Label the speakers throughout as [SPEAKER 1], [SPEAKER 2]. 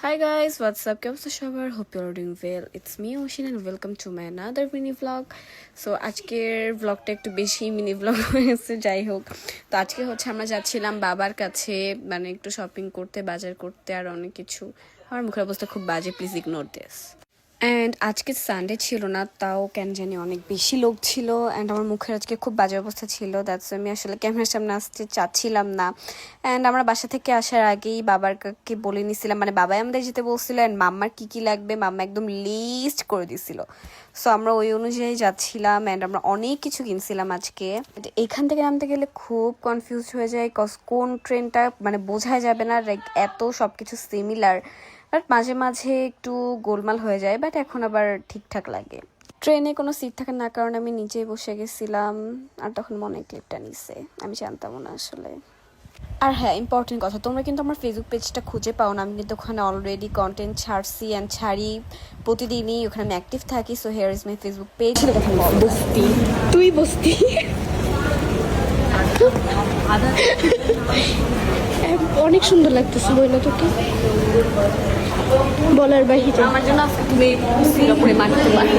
[SPEAKER 1] Hi guys, what's up? কেমন আছো সবার? Hope you're doing well. It's me Oshin and welcome to my another mini vlog. So আজকের vlogটা একটু বেশি mini vlog হয়েছে, যাই হোক। তো আজকে হচ্ছে আমরা যাচ্ছিলাম বাবার কাছে, মানে একটু শপিং করতে, বাজার করতে আর অনেক কিছু। আমার মুখের অবস্থা খুব বাজে, প্লিজ ইগনোর দিস। অ্যান্ড আজকে সানডে ছিল না, তাও কেন জানি অনেক বেশি লোক ছিল অ্যান্ড আমার মুখের আজকে খুব বাজে অবস্থা ছিল। দ্যাটস আমি আসলে ক্যামেরার সামনে আসতে চাচ্ছিলাম না। অ্যান্ড আমরা বাসা থেকে আসার আগেই বাবারকে বলে নিছিলাম, মানে বাবাই আমাদের যেতে বলছিল অ্যান্ড মাম্মার কী লাগবে মাম্মা একদম লিস্ট করে দিছিল। সো আমরা ওই অনুযায়ী যাচ্ছিলাম অ্যান্ড আমরা অনেক কিছু কিনছিলাম আজকে। এখান থেকে নামতে গেলে খুব কনফিউজ হয়ে যায়, কজ কোন ট্রেনটা মানে বোঝাই যাবে না, লাইক এত সব কিছু সিমিলার। বাট মাঝে মাঝে একটু গোলমাল হয়ে যায়, বাট এখন আবার ঠিকঠাক লাগে। ট্রেনে কোনো সিট থাকে না কারণে আমি নিচেই বসে গেছিলাম আর তখন মনে ক্লিপটা নিছে, আমি জানতাম না আসলে। আর হ্যাঁ, ইম্পর্টেন্ট কথা, তোমরা কিন্তু আমার ফেসবুক পেজটা খুঁজে পাও না, আমি কিন্তু ওখানে অলরেডি কন্টেন্ট ছাড়ছি অ্যান্ড ছাড়ি প্রতিদিনই, ওখানে আমি অ্যাক্টিভ থাকি। So here is my Facebook page.
[SPEAKER 2] বস্তি তুই বস্তি অনেক সুন্দর লাগতেছে বইলা তোকে বলার বাহিরে।
[SPEAKER 1] আমার জন্য আজকে তুমি সিঙ্গাপুরে মাটিতে পারো।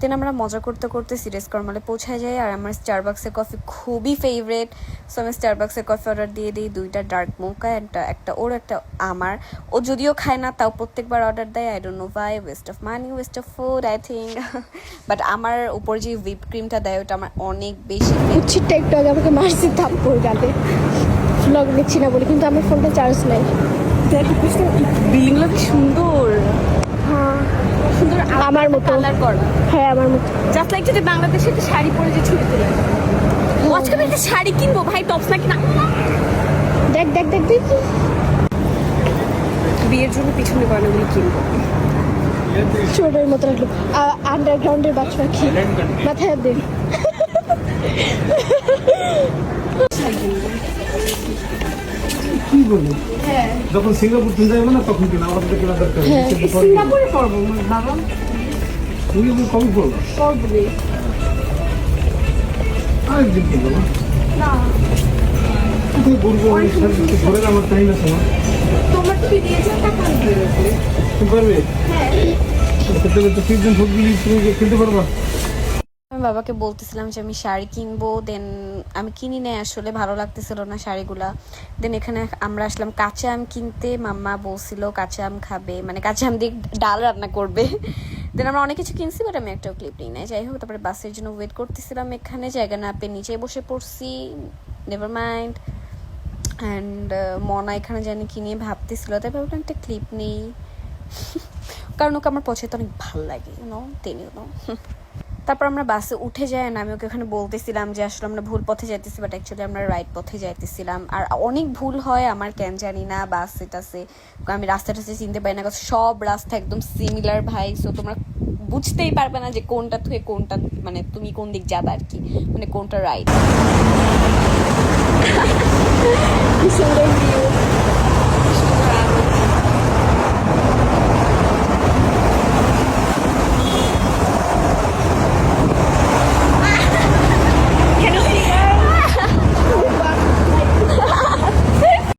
[SPEAKER 1] দেন আমরা মজা করতে করতে সিরিয়াস কর্মলে পৌঁছায় যাই আর আমার স্টারবাক্সের কফি খুবই ফেভারিট। সো আমি স্টারবাক্সের কফি অর্ডার দিয়ে দিই, 2টা ডার্ক মোকা, একটা ওর একটা আমার। ও যদিও খায় না তাও প্রত্যেকবার অর্ডার দেয়। আই ডোন্ট নো ভাই, West of money, West of food I think. But আমার উপর যে হুইপ ক্রিমটা দেয় ওটা আমার অনেক বেশি।
[SPEAKER 2] কুচ্ছিটা একটু আগে আমাকে মারছি থাপ্পড় গালে, ব্লগ নিচ্ছি না বলে, কিন্তু আমার ফোনটা চার্জ নাই।
[SPEAKER 1] বিল্ডিংগুলো কি সুন্দর,
[SPEAKER 2] হ্যাঁ
[SPEAKER 1] সুন্দর
[SPEAKER 2] আমার মতো
[SPEAKER 1] কালার করা।
[SPEAKER 2] হ্যাঁ আমার মতো,
[SPEAKER 1] জাস্ট লাইক যদি বাংলাদেশে একটা শাড়ি পরে যে ছবি তোলে। আজকে আমি একটা শাড়ি কিনবো ভাই, টপস না কিনা।
[SPEAKER 2] দেখ দেখ দেখ দেখ
[SPEAKER 1] বিয়ের জন্য পিছনে গয়নাগুলো কিনবো।
[SPEAKER 2] ছোটের মতো রাখলো আন্ডারগ্রাউন্ডের বাচ্চা পাখি মাথায় হাত দে।
[SPEAKER 3] কি বলি, যখন সিঙ্গাপুর তুমি যাবে না তখন কিনা আমাদের কেনা দরকার।
[SPEAKER 1] সিঙ্গাপুরে পড়বো বাবা,
[SPEAKER 3] সিঙ্গাপুর কবে পড়বো?
[SPEAKER 1] পড়বো
[SPEAKER 3] আরেকদিন কিনবো না,
[SPEAKER 1] না।
[SPEAKER 3] কোথায় ঘুরবো ঘুরে আমার টাইম আছে না।
[SPEAKER 1] তোমার তো দিয়েছে টাকা দিয়েছে,
[SPEAKER 3] তুমি পারবে?
[SPEAKER 1] হ্যাঁ।
[SPEAKER 3] সেটা তো সিজন সবগুলি তুমি কিনতে পারবা।
[SPEAKER 1] আমি বাবাকে বলতেছিলাম যে আমি শাড়ি কিনবো, দেন আমি কিনি নাই, আসলে ভালো লাগতেছিল না শাড়িগুলা। দেন এখানে আমরা আসলাম কাঁচা আম কিনতে। মাম্মা বলছিল কাঁচা আম খাবে, মানে কাঁচা আম দিয়ে ডাল রান্না করবে। দেন আমরা অনেক কিছু কিনছি, বাট আমি একটাও ক্লিপ নিই নাই। যাই হোক, তারপরে বাসের জন্য ওয়েট করতেছিলাম, এখানে জায়গা না পেয়ে নিচে বসে পড়ছি, নেভার মাইন্ড। অ্যান্ড মনা এখানে জানি কি নিয়ে ভাবতেছিল, তাই ভাবলাম একটা ক্লিপ নেই, কারণ ওকে আমার পছন্দ অনেক ভালো লাগে, ইউনো। তারপর আমরা বাসে উঠে যাই না, আমি ওকে ওখানে বলতেছিলাম যে আসলে আমরা ভুল পথে যাইতেছি, বাট অ্যাকচুয়ালি আমরা রাইট পথে যাইতেছিলাম। আর অনেক ভুল হয় আমার, কেন জানি না, বাসে টাসে আমি রাস্তাটা চিনতে পারি না, কারণ সব রাস্তা একদম সিমিলার ভাই। সো তোমরা বুঝতেই পারবে না যে কোনটা থেকে কোনটা, মানে তুমি কোন দিক যাবে আর কি, মানে কোনটা রাইট।